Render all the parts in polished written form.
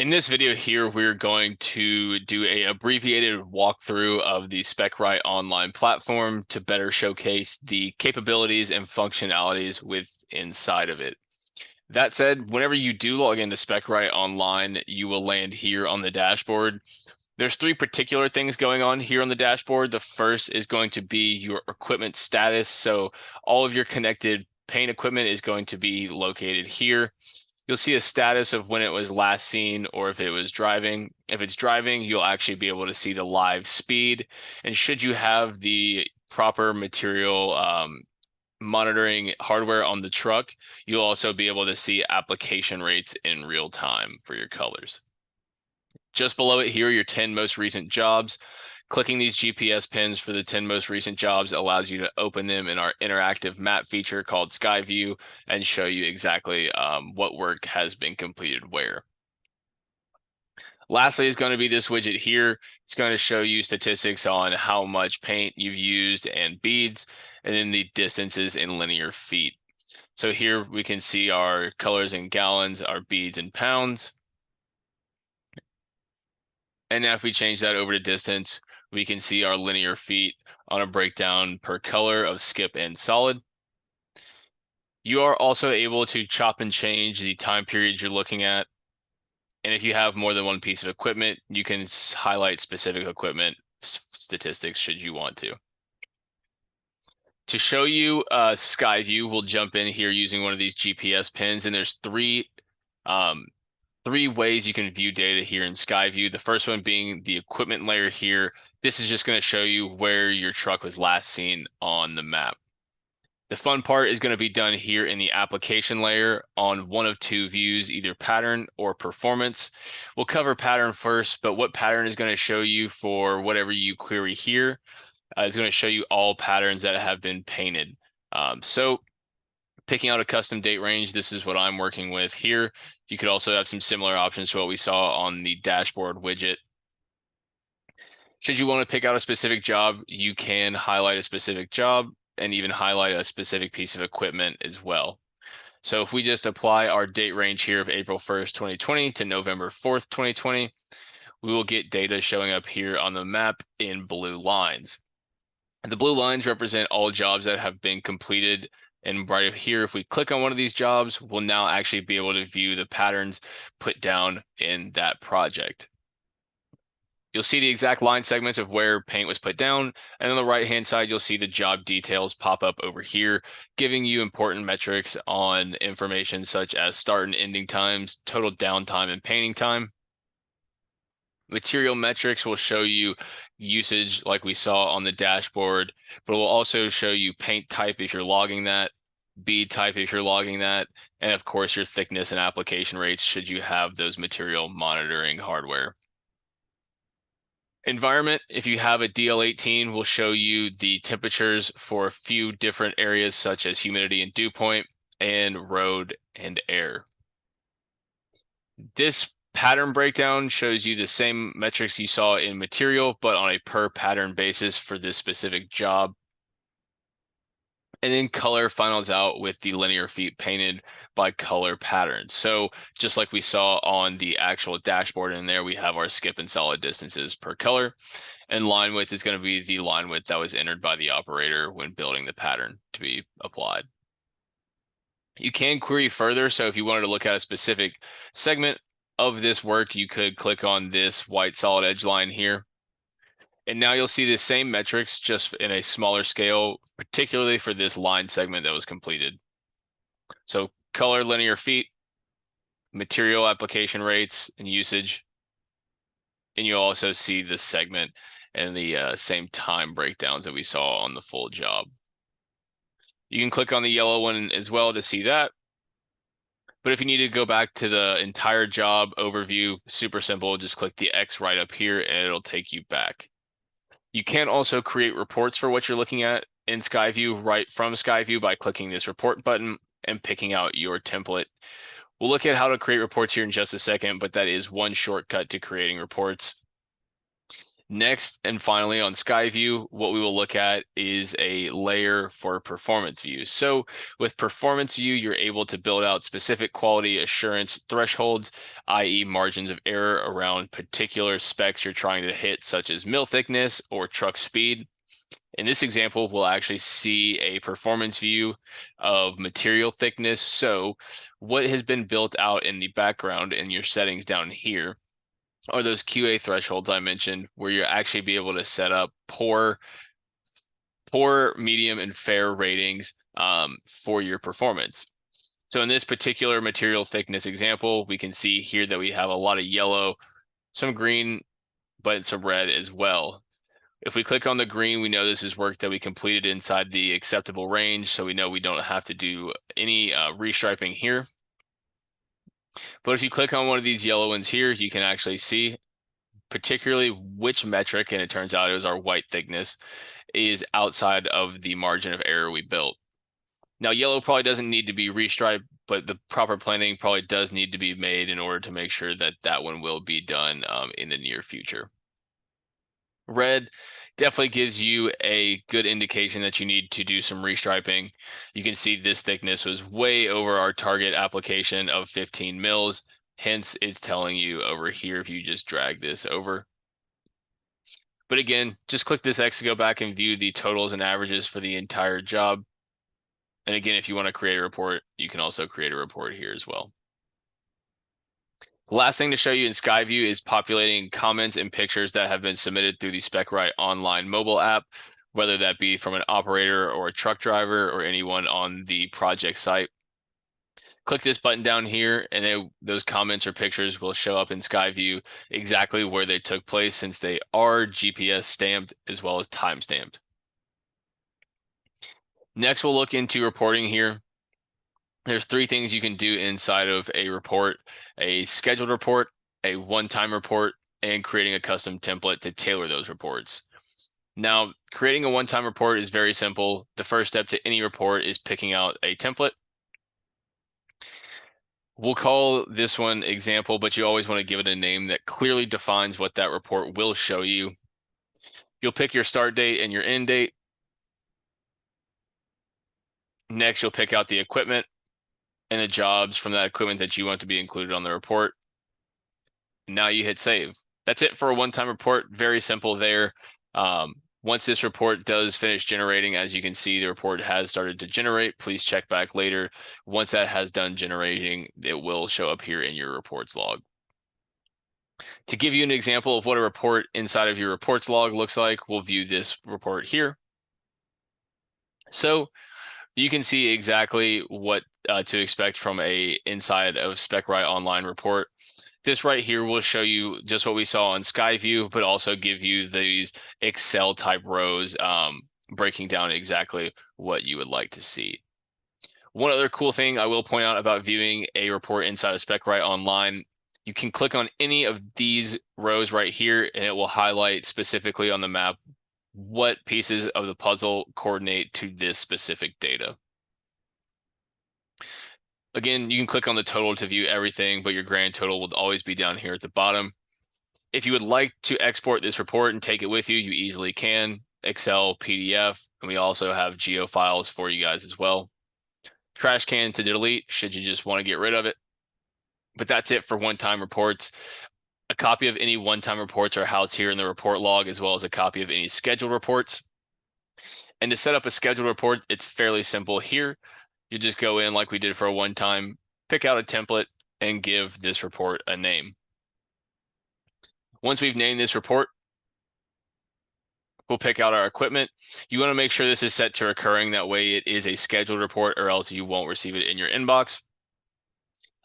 In this video here, we're going to do a abbreviated walkthrough of the Spec-Rite Online platform to better showcase the capabilities and functionalities inside of it. That said, whenever you do log into Spec-Rite Online, you will land here on the dashboard. There's three particular things going on here on the dashboard. The first is going to be your equipment status. So all of your connected paint equipment is going to be located here. You'll see a status of when it was last seen or if it was driving. If it's driving, you'll actually be able to see the live speed. And should you have the proper material monitoring hardware on the truck, you'll also be able to see application rates in real time for your colors. Just below it here, your 10 most recent jobs. Clicking these GPS pins for the 10 most recent jobs allows you to open them in our interactive map feature called SkyView and show you exactly what work has been completed where. Lastly is going to be this widget here. It's going to show you statistics on how much paint you've used and beads, and then the distances in linear feet. So here we can see our colors in gallons, our beads in pounds. And now if we change that over to distance, we can see our linear feet on a breakdown per color of skip and solid. You are also able to chop and change the time period you're looking at. And if you have more than one piece of equipment, you can highlight specific equipment statistics should you want to. To show you SkyView, we'll jump in here using one of these GPS pins, and there's three ways you can view data here in SkyView. The first one being the equipment layer here. This is just going to show you where your truck was last seen on the map. The fun part is going to be done here in the application layer on one of two views, either pattern or performance. We'll cover pattern first, but what pattern is going to show you for whatever you query here is going to show you all patterns that have been painted. So picking out a custom date range, this is what I'm working with here. You could also have some similar options to what we saw on the dashboard widget. Should you want to pick out a specific job, you can highlight a specific job and even highlight a specific piece of equipment as well. So if we just apply our date range here of April 1st, 2020 to November 4th, 2020, we will get data showing up here on the map in blue lines. The blue lines represent all jobs that have been completed. And right here, if we click on one of these jobs, we'll now actually be able to view the patterns put down in that project. You'll see the exact line segments of where paint was put down. And on the right-hand side, you'll see the job details pop up over here, giving you important metrics on information such as start and ending times, total downtime, and painting time. Material metrics will show you usage like we saw on the dashboard, but it will also show you paint type if you're logging that, bead type if you're logging that, and of course your thickness and application rates should you have those material monitoring hardware. Environment, if you have a DL18, will show you the temperatures for a few different areas such as humidity and dew point and road and air. This pattern breakdown shows you the same metrics you saw in material, but on a per pattern basis for this specific job. And then color finals out with the linear feet painted by color patterns. So just like we saw on the actual dashboard in there, we have our skip and solid distances per color. And line width is going to be the line width that was entered by the operator when building the pattern to be applied. You can query further. So if you wanted to look at a specific segment of this work, you could click on this white solid edge line here. And now you'll see the same metrics just in a smaller scale, particularly for this line segment that was completed. So color linear feet, material application rates and usage. And you'll also see the segment and the same time breakdowns that we saw on the full job. You can click on the yellow one as well to see that. But if you need to go back to the entire job overview, super simple, just click the X right up here and it'll take you back. You can also create reports for what you're looking at in SkyView right from SkyView by clicking this report button and picking out your template. We'll look at how to create reports here in just a second, but that is one shortcut to creating reports. Next and finally on Skyview, what we will look at is a layer for performance view. So with performance view, you're able to build out specific quality assurance thresholds, i.e. margins of error around particular specs you're trying to hit, such as mill thickness or truck speed. In this example, we'll actually see a performance view of material thickness. So what has been built out in the background in your settings down here are those QA thresholds I mentioned, where you actually be able to set up poor, medium, and fair ratings for your performance. So in this particular material thickness example, we can see here that we have a lot of yellow, some green, but some red as well. If we click on the green, we know this is work that we completed inside the acceptable range, so we know we don't have to do any restriping here. But if you click on one of these yellow ones here, you can actually see particularly which metric, and it turns out it was our white thickness, is outside of the margin of error we built. Now, yellow probably doesn't need to be restriped, but the proper planning probably does need to be made in order to make sure that that one will be done in the near future. Red definitely gives you a good indication that you need to do some restriping. You can see this thickness was way over our target application of 15 mils. Hence, it's telling you over here if you just drag this over. But again, just click this X to go back and view the totals and averages for the entire job. And again, if you want to create a report, you can also create a report here as well. The last thing to show you in Skyview is populating comments and pictures that have been submitted through the Spec-Rite Online mobile app, whether that be from an operator or a truck driver or anyone on the project site. Click this button down here, and those comments or pictures will show up in Skyview exactly where they took place, since they are GPS stamped as well as time stamped. Next, we'll look into reporting here. There's three things you can do inside of a report: a scheduled report, a one-time report, and creating a custom template to tailor those reports. Now, creating a one-time report is very simple. The first step to any report is picking out a template. We'll call this one example, but you always want to give it a name that clearly defines what that report will show you. You'll pick your start date and your end date. Next, you'll pick out the equipment and the jobs from that equipment that you want to be included on the report. Now you hit save. That's it for a one-time report. Very simple there. Once this report does finish generating, as you can see, the report has started to generate. Please check back later. Once that has done generating, it will show up here in your reports log. To give you an example of what a report inside of your reports log looks like, we'll view this report here. So you can see exactly what to expect from a inside of Spec-Rite Online report. This right here will show you just what we saw on Skyview, but also give you these Excel type rows, breaking down exactly what you would like to see. One other cool thing I will point out about viewing a report inside of Spec-Rite Online: you can click on any of these rows right here, and it will highlight specifically on the map what pieces of the puzzle coordinate to this specific data. Again, you can click on the total to view everything, but your grand total will always be down here at the bottom. If you would like to export this report and take it with you, you easily can. Excel, PDF, and we also have geo files for you guys as well. Trash can to delete should you just want to get rid of it. But that's it for one-time reports. A copy of any one-time reports are housed here in the report log, as well as a copy of any scheduled reports. And to set up a scheduled report, it's fairly simple here. You just go in like we did for a one-time, pick out a template, and give this report a name. Once we've named this report, we'll pick out our equipment. You want to make sure this is set to recurring. That way it is a scheduled report, or else you won't receive it in your inbox.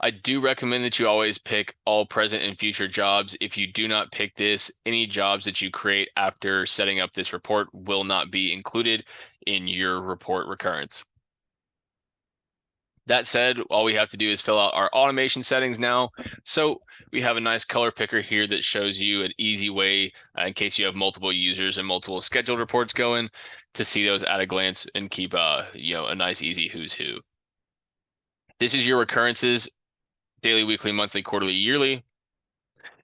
I do recommend that you always pick all present and future jobs. If you do not pick this, any jobs that you create after setting up this report will not be included in your report recurrence. That said, all we have to do is fill out our automation settings now. So we have a nice color picker here that shows you an easy way, in case you have multiple users and multiple scheduled reports going, to see those at a glance and keep a nice easy who's who. This is your recurrences: daily, weekly, monthly, quarterly, yearly.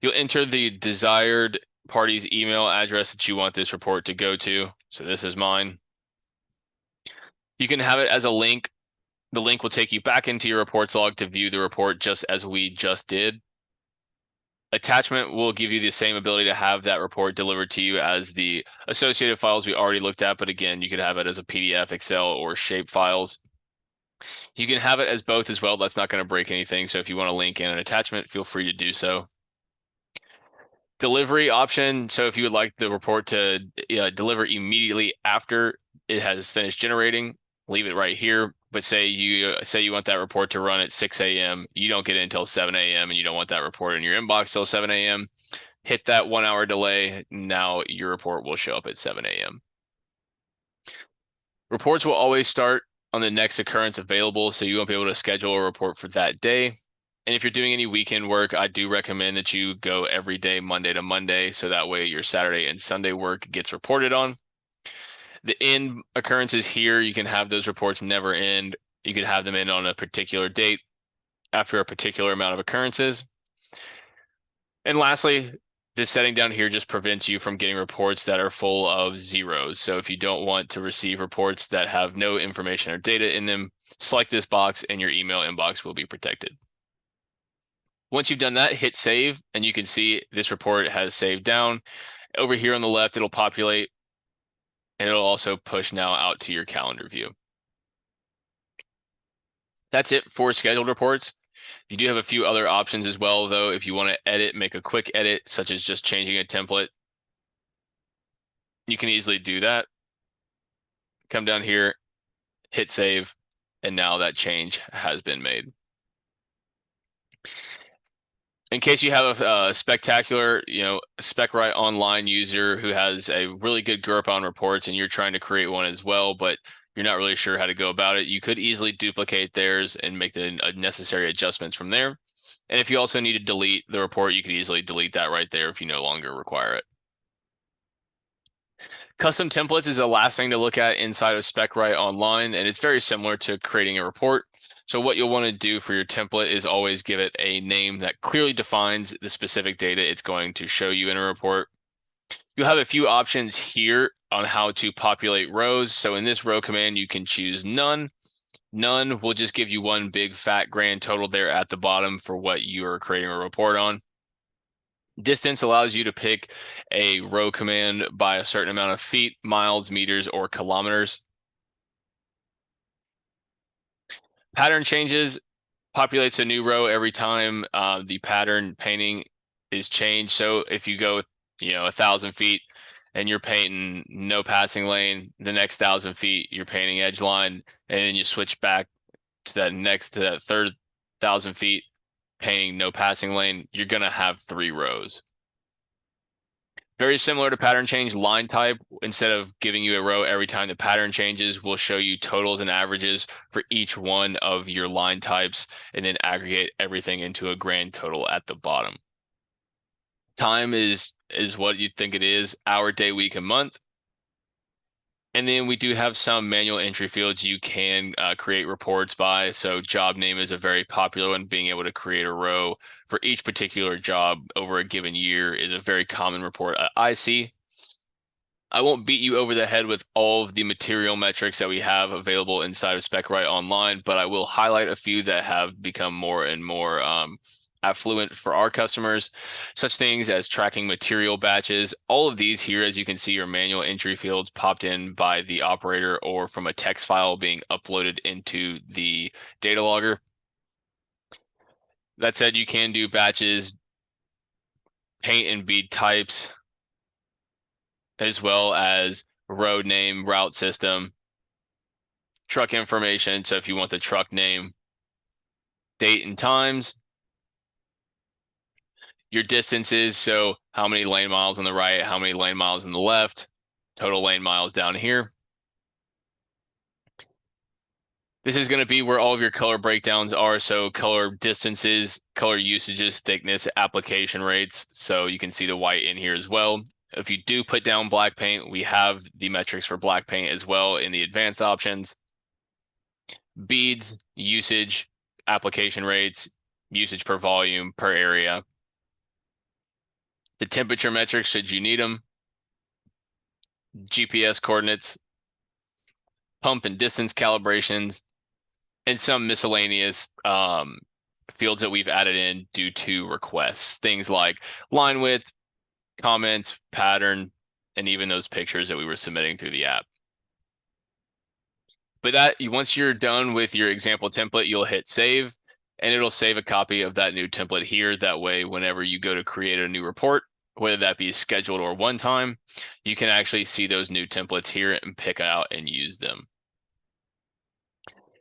You'll enter the desired party's email address that you want this report to go to. So this is mine. You can have it as a link. The link will take you back into your reports log to view the report just as we just did. Attachment will give you the same ability to have that report delivered to you as the associated files we already looked at, but again, you could have it as a PDF, Excel, or shape files. You can have it as both as well. That's not going to break anything. So if you want to link in an attachment, feel free to do so. Delivery option. So if you would like the report to deliver immediately after it has finished generating, leave it right here. But say you want that report to run at 6 a.m. You don't get it until 7 a.m. and you don't want that report in your inbox till 7 a.m. Hit that 1 hour delay. Now your report will show up at 7 a.m. Reports will always start on the next occurrence available, so you won't be able to schedule a report for that day. And if you're doing any weekend work, I do recommend that you go every day, Monday to Monday, so that way your Saturday and Sunday work gets reported on. The end occurrences here, you can have those reports never end. You can have them in on a particular date after a particular amount of occurrences. And lastly, this setting down here just prevents you from getting reports that are full of zeros. So if you don't want to receive reports that have no information or data in them, select this box and your email inbox will be protected. Once you've done that, hit save, and you can see this report has saved down. Over here on the left, it'll populate, and it'll also push now out to your calendar view. That's it for scheduled reports. You do have a few other options as well, though. If you want to edit, make a quick edit, such as just changing a template, you can easily do that. Come down here, hit save, and now that change has been made. In case you have a spectacular, Spec-Rite Online user who has a really good grip on reports and you're trying to create one as well, but you're not really sure how to go about it, you could easily duplicate theirs and make the necessary adjustments from there. And if you also need to delete the report, you could easily delete that right there if you no longer require it. Custom templates is the last thing to look at inside of Spec-Rite Online, and it's very similar to creating a report. So what you'll want to do for your template is always give it a name that clearly defines the specific data it's going to show you in a report. You'll have a few options here on how to populate rows. So in this row command, you can choose none. None will just give you one big fat grand total there at the bottom for what you are creating a report on. Distance allows you to pick a row command by a certain amount of feet, miles, meters, or kilometers. Pattern changes populates a new row every time the pattern painting is changed. So if you go, 1,000 feet and you're painting no passing lane, the next 1,000 feet you're painting edge line, and then you switch back to that third 1,000 feet painting no passing lane, you're gonna have 3 rows. Very similar to pattern change, line type, instead of giving you a row every time the pattern changes, we'll show you totals and averages for each one of your line types and then aggregate everything into a grand total at the bottom. Time is what you think it is, hour, day, week, and month. And then we do have some manual entry fields you can create reports by. So job name is a very popular one. Being able to create a row for each particular job over a given year is a very common report I see. I won't beat you over the head with all of the material metrics that we have available inside of Spec-Rite Online, but I will highlight a few that have become more and more affluent for our customers, such things as tracking material batches. All of these here, as you can see, are manual entry fields popped in by the operator or from a text file being uploaded into the data logger. That said, you can do batches, paint and bead types, as well as road name, route system, truck information. So if you want the truck name, date and times, your distances, so how many lane miles on the right, how many lane miles on the left, total lane miles down here. This is going to be where all of your color breakdowns are. So color distances, color usages, thickness, application rates. So you can see the white in here as well. If you do put down black paint, we have the metrics for black paint as well in the advanced options. Beads, usage, application rates, usage per volume, per area. the temperature metrics should you need them, GPS coordinates, pump and distance calibrations, and some miscellaneous fields that we've added in due to requests. Things like line width, comments, pattern, and even those pictures that we were submitting through the app. But once you're done with your example template, you'll hit save, and it'll save a copy of that new template here. That way, whenever you go to create a new report, whether that be scheduled or one time, you can actually see those new templates here and pick out and use them.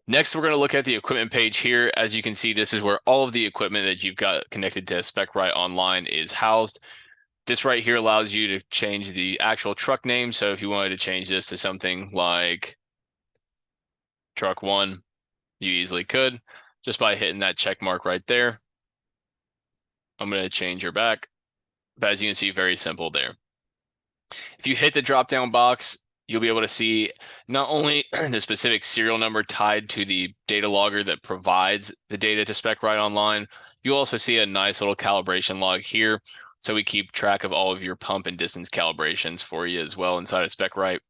Next, we're going to look at the equipment page here. As you can see, this is where all of the equipment that you've got connected to Spec-Rite Online is housed. This right here allows you to change the actual truck name. So if you wanted to change this to something like truck 1, you easily could just by hitting that check mark right there. I'm going to change your back. But as you can see, very simple there. If you hit the drop-down box, you'll be able to see not only the specific serial number tied to the data logger that provides the data to Spec-Rite Online, you'll also see a nice little calibration log here. So we keep track of all of your pump and distance calibrations for you as well inside of Spec-Rite.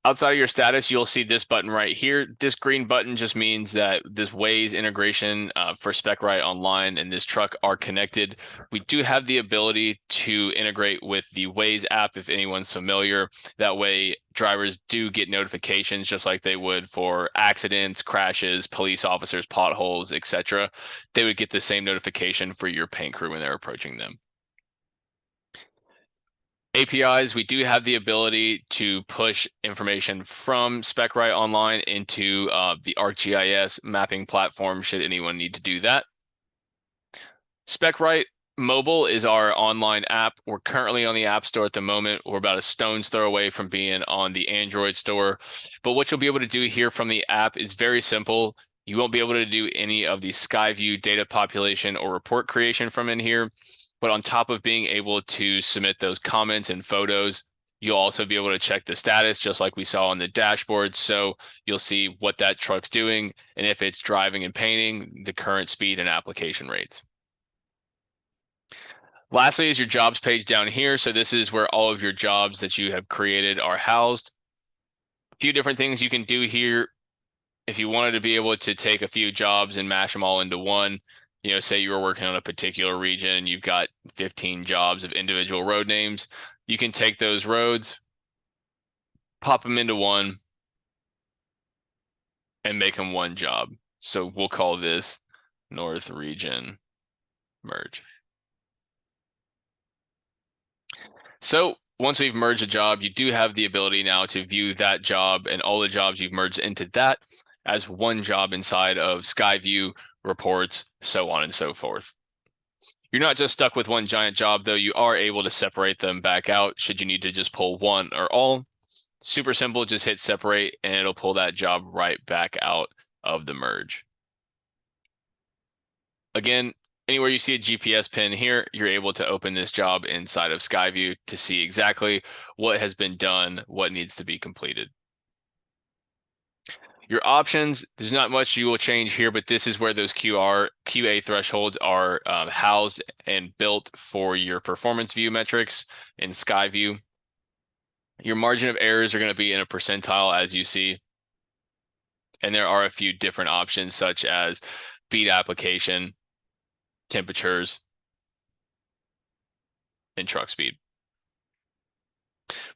Outside of your status, you'll see this button right here. This green button just means that this Waze integration for Spec-Rite Online and this truck are connected. We do have the ability to integrate with the Waze app if anyone's familiar. That way, drivers do get notifications just like they would for accidents, crashes, police officers, potholes, etc. They would get the same notification for your paint crew when they're approaching them. APIs, we do have the ability to push information from Spec-Rite Online into the ArcGIS mapping platform should anyone need to do that. Spec-Rite Mobile is our online app. We're currently on the App Store at the moment. We're about a stone's throw away from being on the Android store. But what you'll be able to do here from the app is very simple. You won't be able to do any of the SkyView data population or report creation from in here. But on top of being able to submit those comments and photos, you'll also be able to check the status just like we saw on the dashboard. So you'll see what that truck's doing and if it's driving and painting, the current speed and application rates. Lastly is your jobs page down here. So this is where all of your jobs that you have created are housed. A few different things you can do here. If you wanted to be able to take a few jobs and mash them all into one, say you were working on a particular region and you've got 15 jobs of individual road names, you can take those roads, pop them into one, and make them one job. So we'll call this North Region Merge. So once we've merged a job, you do have the ability now to view that job and all the jobs you've merged into that as one job inside of SkyView, reports, so on and so forth. You're not just stuck with one giant job, though. You are able to separate them back out should you need to just pull one or all. Super simple, just hit separate and it'll pull that job right back out of the merge. Again, anywhere you see a GPS pin here, you're able to open this job inside of SkyView to see exactly what has been done, what needs to be completed. Your options, there's not much you will change here, but this is where those QA thresholds are housed and built for your performance view metrics in SkyView. Your margin of errors are going to be in a percentile, as you see. And there are a few different options, such as speed application, temperatures, and truck speed.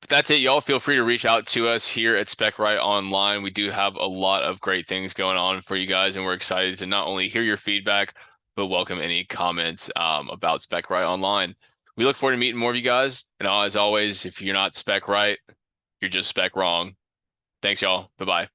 But that's it, y'all. Feel free to reach out to us here at Spec-Rite Online. We do have a lot of great things going on for you guys, and we're excited to not only hear your feedback, but welcome any comments about Spec-Rite Online. We look forward to meeting more of you guys. And as always, if you're not Spec-Rite, you're just Spec wrong. Thanks, y'all. Bye-bye.